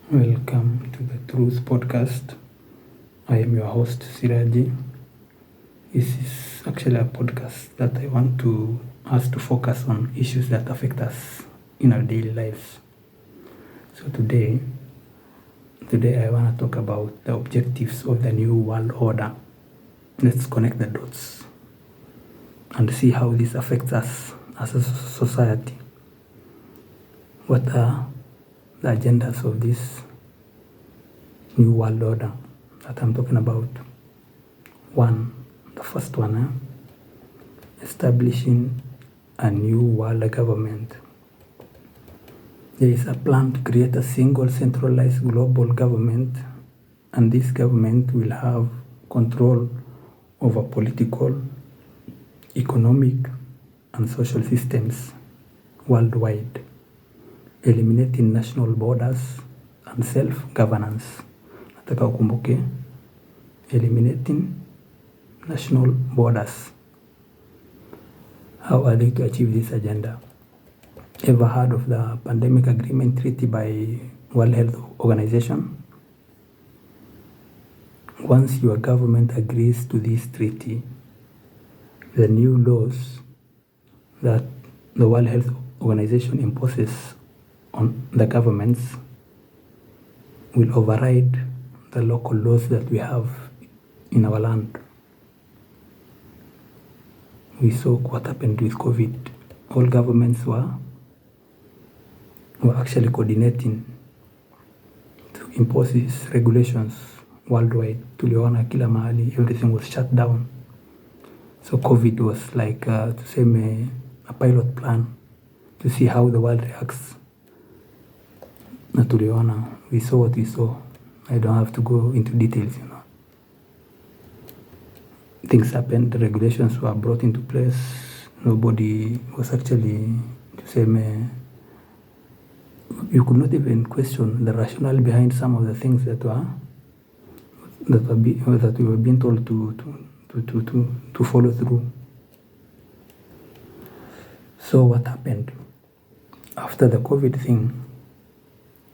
Welcome to the Truth Podcast. I am your host, Siraji. This is actually a podcast that I want us to focus on issues that affect us in our daily lives. So today I want to talk about the objectives of the New World Order. Let's connect the dots and see how this affects us as a society. What are the agendas of this New World Order that I'm talking about? The first one, establishing a new world government. There is a plan to create a single centralized global government, and this government will have control over political, economic, and social systems worldwide, eliminating national borders and self-governance. Nataka ukumbuke, eliminating national borders. How are they to achieve this agenda? Ever heard of the Pandemic Agreement Treaty by World Health Organization? Once your government agrees to this treaty, the new laws that the World Health Organization imposes on the governments will override the local laws that we have in our land. We saw what happened with COVID. All governments were actually coordinating to impose these regulations worldwide. Tuliona kila mahali, everything was shut down. So COVID was like a pilot plan to see how the world reacts. Na tuliona, we saw what we saw. I don't have to go into details, Things happened, the regulations were brought into place. Nobody was actually, you could not even question the rationale behind some of the things that we were being told to follow through. So what happened? After the COVID thing,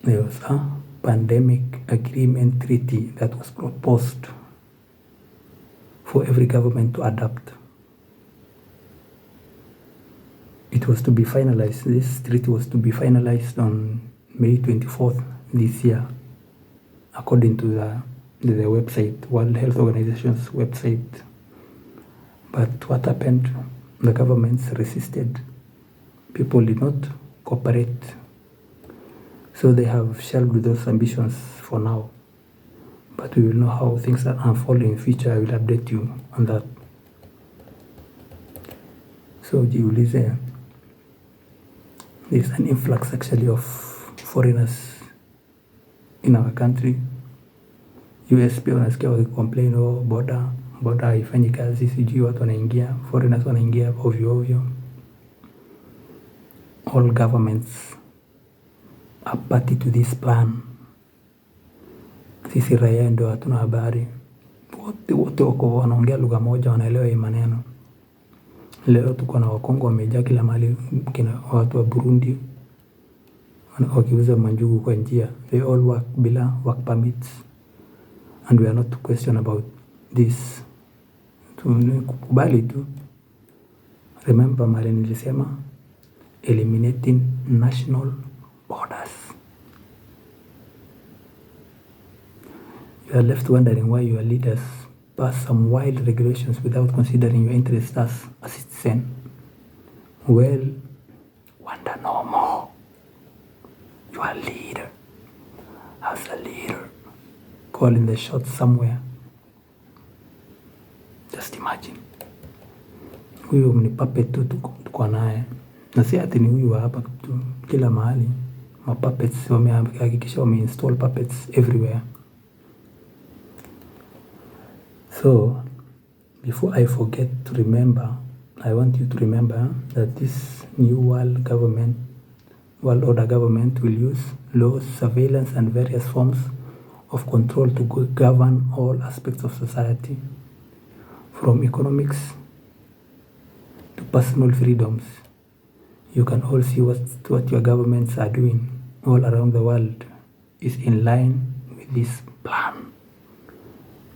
there was a Pandemic Agreement Treaty that was proposed for every government to adopt. It was to be finalized. This treaty was to be finalized on May 24th this year, according to the website, World Health Organization's website. But what happened? The governments resisted. People did not cooperate. So they have shelved those ambitions for now. But we will know how things are unfolding in future. I will update you on that. So jiulize, there's an influx actually of foreigners in our country. US pia unasikia wakicomplain, border haifanyi kazi, sijui watu wanaingia, foreigners wanaingia ovyo. All governments are party to this plan. Sisi raia ndio hatuna habari. Wote wako wanaongea lugha moja, wanaelewa hii maneno. Leo tuko na Wakongo wamejaa kila mahali, kina watu wa Burundi wakiuza manjugu kwa njia. They all work bila work permits, and we are not to question about this. Tukubali tu. Remember mali nilisema, eliminating national borders. You are left wondering why your leaders pass some wild regulations without considering your interests as a citizen. Well, wonder no more. Your leader, as a leader, calling the shots somewhere. Just imagine. Huyu ni puppet tu tuko naye. Na si ati ni huyu hapa tu, kila mahali. Puppets wamehakikisha wameinstall puppets everywhere. So, before I forget to remember, I want you to remember that this new world order government will use laws, surveillance, and various forms of control to govern all aspects of society, from economics to personal freedoms. You can all see what your governments are doing all around the world. is in line with this plan.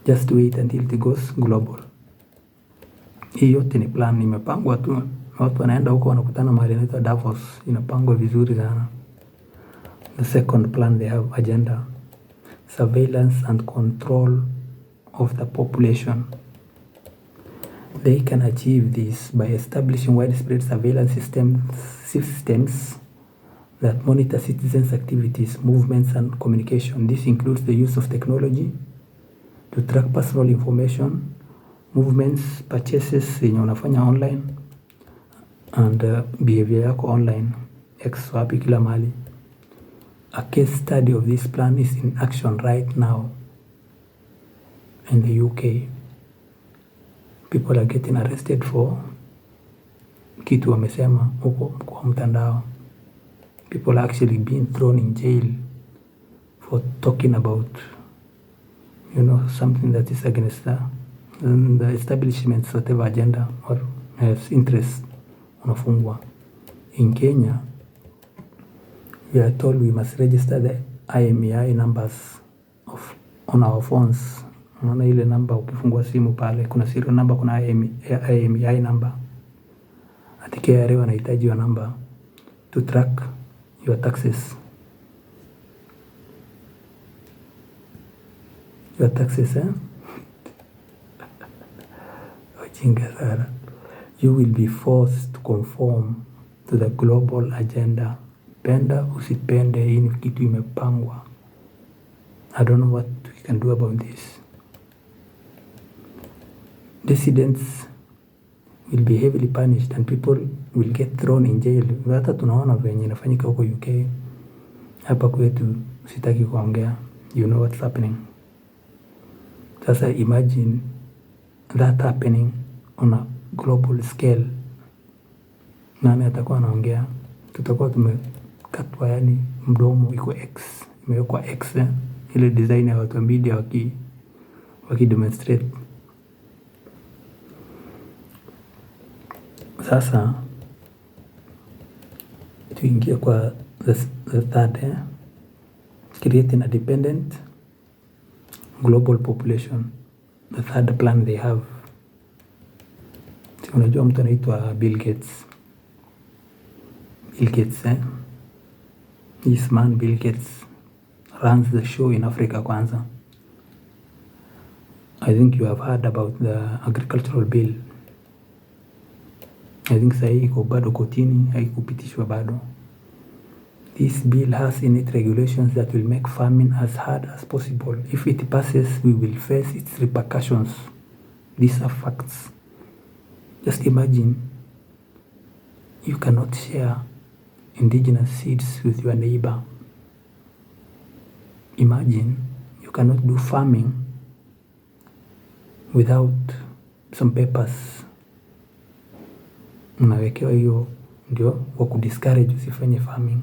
Just wait until it goes global. Hii yote ni plan imepangwa tu. Watu wanaenda huko wanakutana mahali inaitwa Davos, inapangwa vizuri sana. The second plan, they have agenda: surveillance and control of the population. They can achieve this by establishing widespread surveillance systems that monitor citizens' activities, movements, and communication. This includes the use of technology to track personal information, movements, purchases yenye unafanya online, and behavior yako online, X wapi kila mali. A case study of this plan is in action right now in the UK. People are getting arrested for kitu wamesema huko kwa mtandao. People are actually being thrown in jail for talking about, something that is against the establishment's whatever agenda or has interest. Unafungwa. In Kenya, we are told we must register the IMEI numbers on our phones. Unaona ile namba ukifungua simu pale kuna serial number, kuna IMEI number. Ati KRA wanahitaji hiyo namba to track your taxes. Your taxes, Ojinga sana. You will be forced to conform to the global agenda. Penda usipende, hii ni kitu imepangwa. I don't know what we can do about this. Dissidents will be heavily punished and people will get thrown in jail. Hata tunaona venye inafanyika huko UK. Hapa kwetu sitaki kuongea. You know what's happening. Sasa imagine that happening on a global scale. Nani atakuwa anaongea? Tutakuwa tumekatwa, yani mdomo iko X, imewekwa X, ile design ya watu wa media waki demonstrate. Sasa tuingie kwa the third, creating a dependent global population. The third plan they have. Unajua mtu anaitwa Bill Gates. This man Bill Gates runs the show in Africa kwanza. I think you have heard about the agricultural bill. I think sahi iko bado kotini, haikupitishwa bado. This bill has in it regulations that will make farming as hard as possible. If it passes, we will face its repercussions. These are facts. Just imagine, you cannot share indigenous seeds with your neighbor. Imagine, you cannot do farming without some papers. Unawekewa hiyo ndio wa kudiscourage usifanye farming.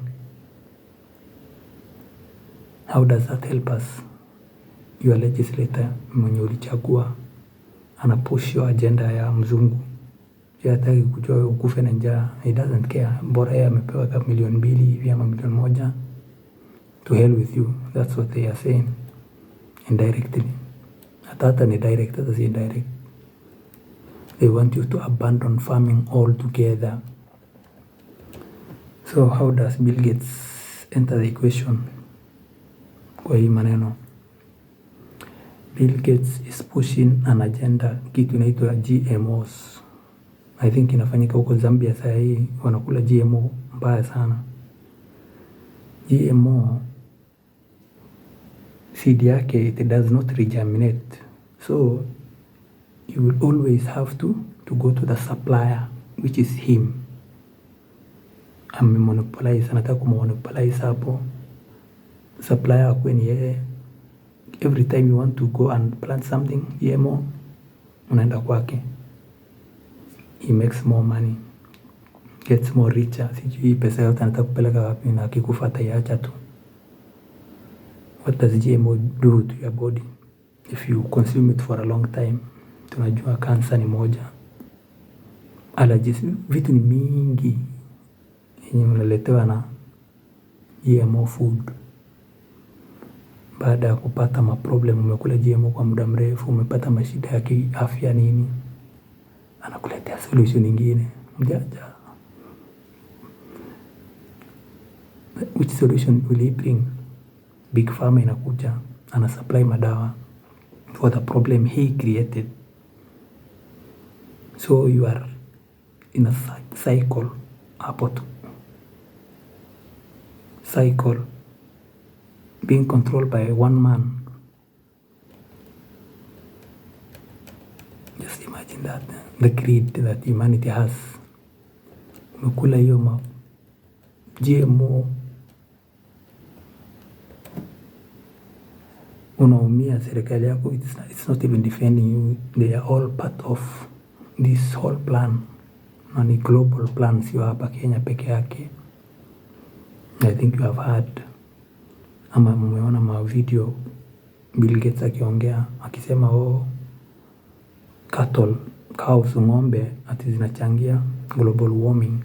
How does that help us? Your legislator mwenye ulichagua anapush your agenda ya mzungu. Yeye hataki kujua ukufe na njaa. He doesn't care. Bora yeye amepewa kama milioni 2 hivi ama milioni 1. To hell with you. That's what they are saying. Indirectly. Hata ni direct, hata si indirect. They want you to abandon farming altogether. So how does Bill Gates enter the equation? Kwa hii maneno, Bill Gates is pushing an agenda, kitu inaitwa GMOs. I think inafanyika huko Zambia saa hii, wanakula GMO mbaya sana. GMO seed yake, it does not regerminate. So you will always have to go to the supplier, which is him. Amemonopolize, anataka kumonopolize hapo. Supplier akwe ni yeye. Every time you want to go and plant something, GMO, unaenda kwake. He makes more money, gets more richer. Sijui pesa yote anataka kupeleka wapi, na akikufa ataiacha tu. What does GMO do to your body? If you consume it for a long time, tunajua cancer ni moja. Allergies, vitu ni mingi yenye unaletewa na GMO food. baada ya kupata maproblem, umekula GMO kwa muda mrefu, umepata mashida ya kiafya nini, anakuletea solution nyingine mjanja. Which solution will he bring? Big Pharma inakuja, ana supply madawa for the problem he created. So you are in a cycle hapo tu. Cycle being controlled by one man. Just imagine that, the greed that humanity has. Umekula hiyo GMO, unaumia. Serikali yako it's not even defending you. They are all part of this whole plan, na ni global plan, sio hapa Kenya peke yake. I think you have heard ama mmeona video Bill Gates akiongea akisema cattle, cows, ng'ombe ati zinachangia global warming.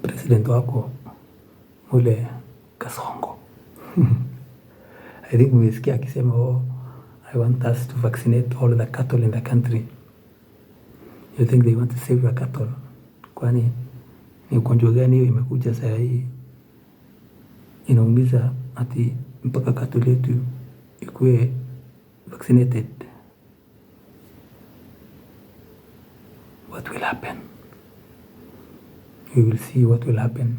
President wako ule Kasongo I think umesikia akisema I want us to vaccinate all the cattle in the country. You think they want to save your cattle? Kwani ni ugonjwa gani hiyo imekuja sasa hii inaumiza ati mpaka cattle yetu ikuwe vaccinated? What will happen? We will see what will happen.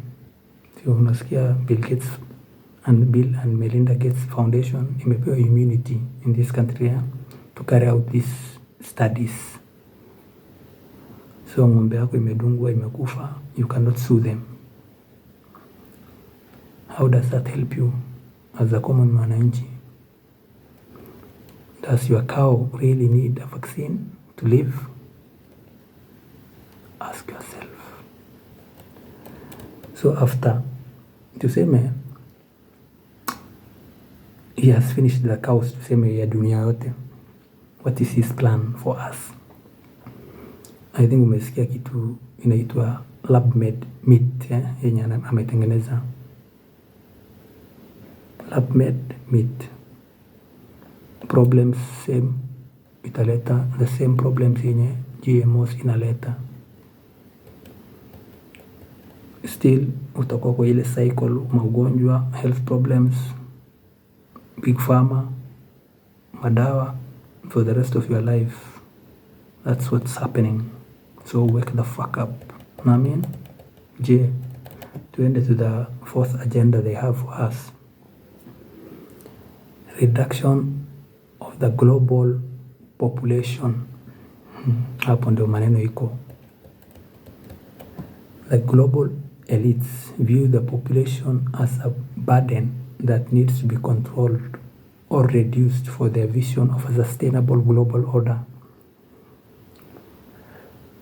So unasikia Bill and Melinda Gates Foundation imepewa immunity in this country to carry out these studies. So ng'ombe yako imedungwa, imekufa, you cannot sue them. How does that help you as a common mwananchi? Does your cow really need a vaccine to live? Ask yourself. So after tuseme he has finished the cows, tuseme ya dunia yote, what is his plan for us? I think umesikia kitu inaitwa lab made meat yenye ametengeneza. Lab made meat, problems same, italeta the same problems yenye GMOs inaleta. Still utakuwa kwa ile cycle, magonjwa, health problems, Big Pharma, madawa for the rest of your life. That's what's happening. So wake the fuck up. I mean, tuende to the fourth agenda they have for us. Reduction of the global population. Hapo ndio maneno iko. The global elites view the population as a burden that needs to be controlled or reduced for their vision of a sustainable global order.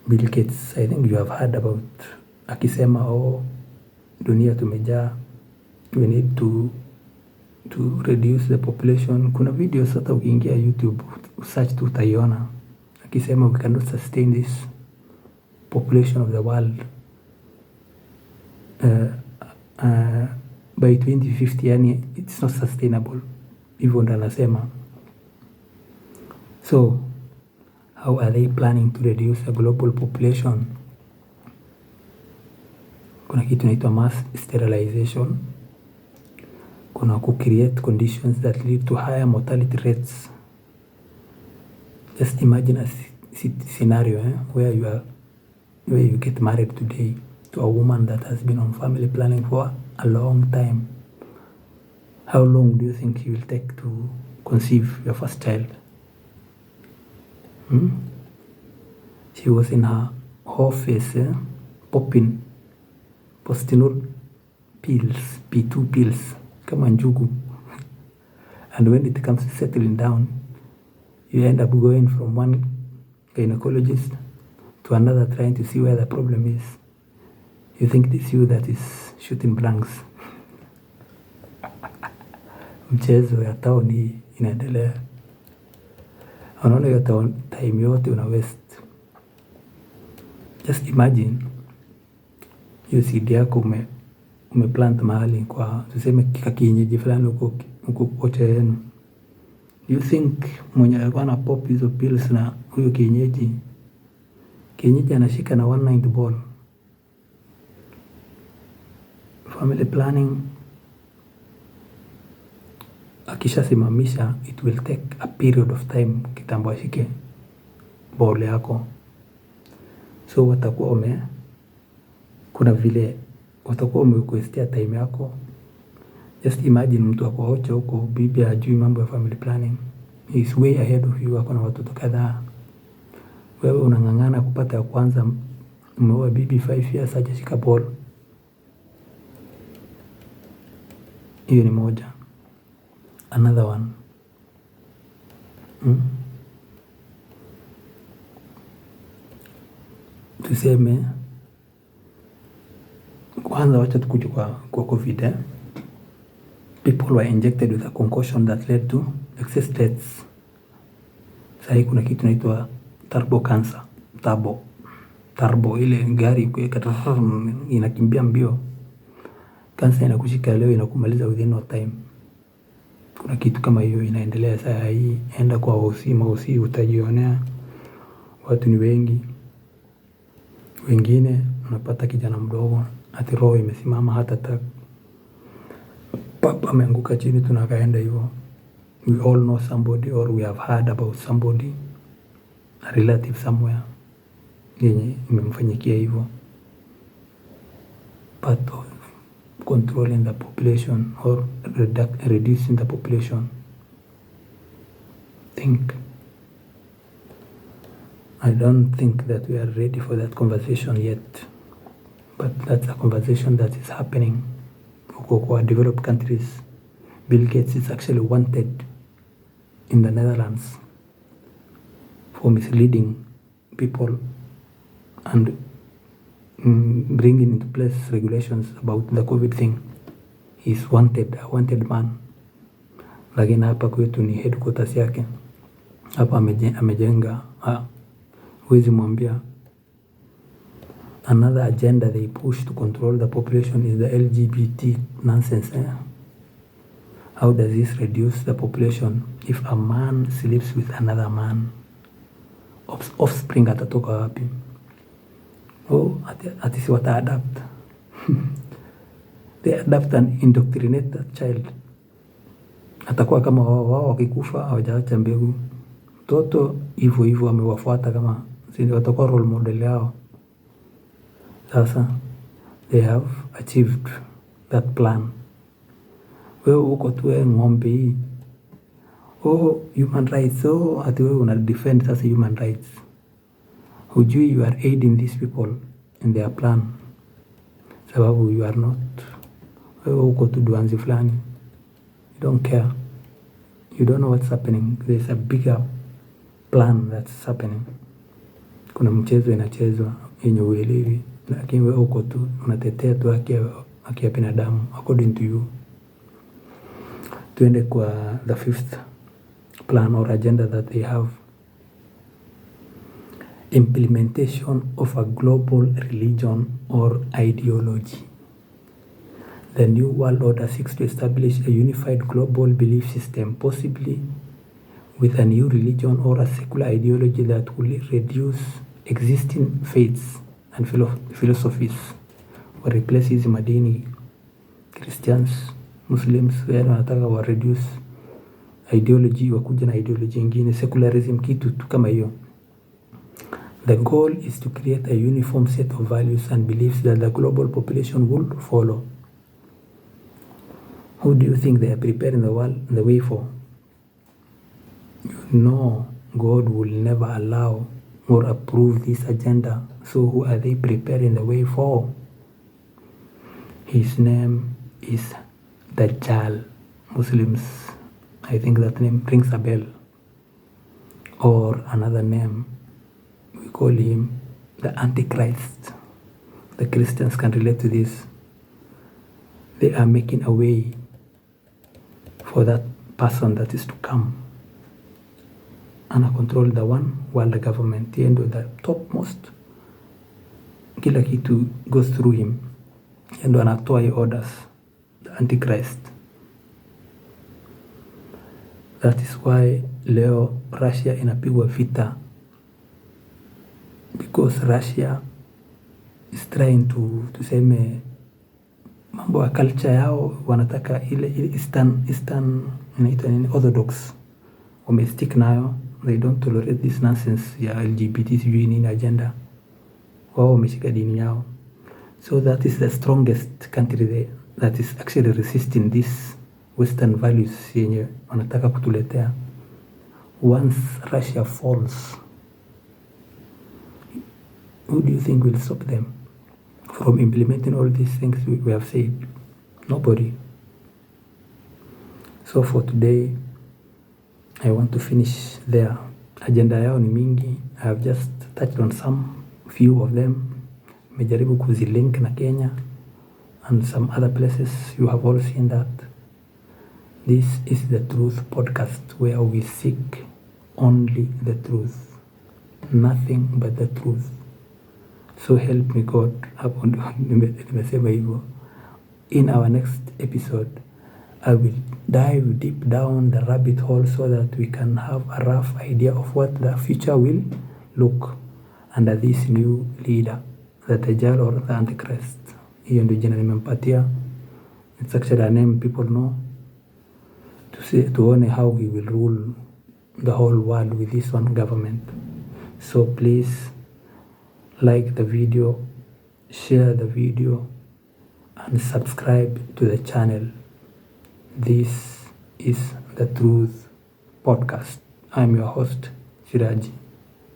Bill Gates, I think you have heard about akisema dunia tumejaa, we need to reduce the population. Kuna videos hata ukiingia YouTube search tu utaiona akisema we cannot sustain this population of the world by 2050, yani it's not sustainable. Hivyo ndo anasema. So how are they planning to reduce the global population? Kuna kitu inaitwa mass sterilization. Kuna create conditions that lead to higher mortality rates. Just imagine a scenario where you get married today to a woman that has been on family planning for a long time. How long do you think you will take to conceive your first child? She was in her office popping postinol pills, P2 pills, kama njugu. And when it comes to settling down, you end up going from one gynecologist to another trying to see where the problem is. You think it's you that is shooting blanks. Mchezo ya tauni inaendelea. Unaona hiyo time yote una waste. Just imagine hiyo seed yako umeplant mahali kwa tuseme kienyeji fulani huko kocha yenu, you think mwenye alikuwa na pop hizo pills na huyo kienyeji anashika na 190 ball? Family planning akishasimamisha, it will take a period of time kitambo ashike ball yako. So watakuwa kuna vile watakuwa umequestia time yako. Just imagine mtu ako Ocha huko, bibi hajui mambo ya family planning, he is way ahead of you, ako na watoto kadhaa. Wewe unang'ang'ana kupata ya kwanza, umeoa bibi 5 years hajashika ball. Hiyo ni moja. Another one, tuseme kwanza, wacha tukuje kwa COVID. People were injected with a concussion that led to excess deaths. Sasa kuna kitu inaitwa turbo cancer. Turbo ile gari inakimbia mbio. Cancer inakushika leo, inakumaliza within no time. Kuna kitu kama hiyo inaendelea sasa hii. Enda kwa hosi utajionea. Watu ni wengi. Wengine unapata kijana mdogo ati roho imesimama, hata papa ameanguka chini, tunakaenda hivyo. We all know somebody or we have heard about somebody, a relative somewhere, yenye imemfanyikia hivyo. Part of controlling the population or reducing the population. I don't think that we are ready for that conversation yet, but that's a conversation that is happening. Kwa developed countries, Bill Gates is actually wanted in the Netherlands for misleading people and bringing into place regulations about the COVID thing. He's a wanted man. Lakini hapa kwetu ni headquarters yake. Hapa amejenga, huwezi mwambia. Another agenda they push to control the population is the LGBT nonsense. How does this reduce the population? If a man sleeps with another man, offspring atatoka wapi? Ati si wata adapt. They adapt and indoctrinate that child. Atakuwa kama wao wakikufa hawajaacha mbegu. Mtoto hivyo amewafuata, kama sisi watakuwa role model yao. Sasa they have achieved that plan. Wewe uko tu ng'ombe hii. Human rights. Ati wewe una defend sasa human rights. Hujui you are aiding these people in their plan. Sababu you are not. Wewe uko tu duanzi fulani. You don't care. You don't know what's happening. There's a bigger plan that's happening. Kuna mchezo inachezwa yenye uelewi, lakini wewe uko tu unatetea tu haki ya binadamu according to you. Tuende kwa the fifth plan or agenda that they have. Implementation of a global religion or ideology. The New World Order seeks to establish a unified global belief system, possibly with a new religion or a secular ideology that will reduce existing faiths and philosophies, or replace hizi madini, Christians, Muslims, wanataka wa reduce ideology, wakuja na ideology ingine, secularism, kitu tu kama hiyo. The goal is to create a uniform set of values and beliefs that the global population will follow. Who do you think they are preparing the way for? You know God will never allow or approve this agenda. So who are they preparing the way for? His name is Dajjal. Muslims, I think that name rings a bell. Or another name, we call him the Antichrist. The Christians can relate to this. They are making a way for that person that is to come. Ana control the one world government, yeye ndio the topmost. Kila kitu goes through him. ndo anatoa hii orders, the Antichrist. That is why leo Russia inapigwa vita, because Russia is trying to tuseme mambo ya culture yao, wanataka ile Eastern inaitwa nini, Orthodox, wamestick nayo. They don't tolerate this nonsense ya LGBT sijui nini agenda. Wao wameshika dini yao. So that is the strongest country there that is actually resisting this Western values yenye wanataka kutuletea. Once Russia falls, who do you think will stop them from implementing all these things we have said? Nobody. So for today, I want to finish there. Agenda yao ni mingi. I have just touched on some few of them. Nimejaribu kuzilink na Kenya and some other places. You have all seen that. This is the Truth Podcast, where we seek only the truth, nothing but the truth. So help me God. Hapo nimesema hivyo. In our next episode, I will dive deep down the rabbit hole so that we can have a rough idea of what the future will look under this new leader, the Dajjal or the Antichrist. Hiyo ndio jina nimempatia. It's actually a name people know. Tuone how he will rule the whole world with this one government. So please like the video, share the video, and subscribe to the channel. This is the Truth Podcast. I'm your host, Siraji,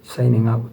signing out.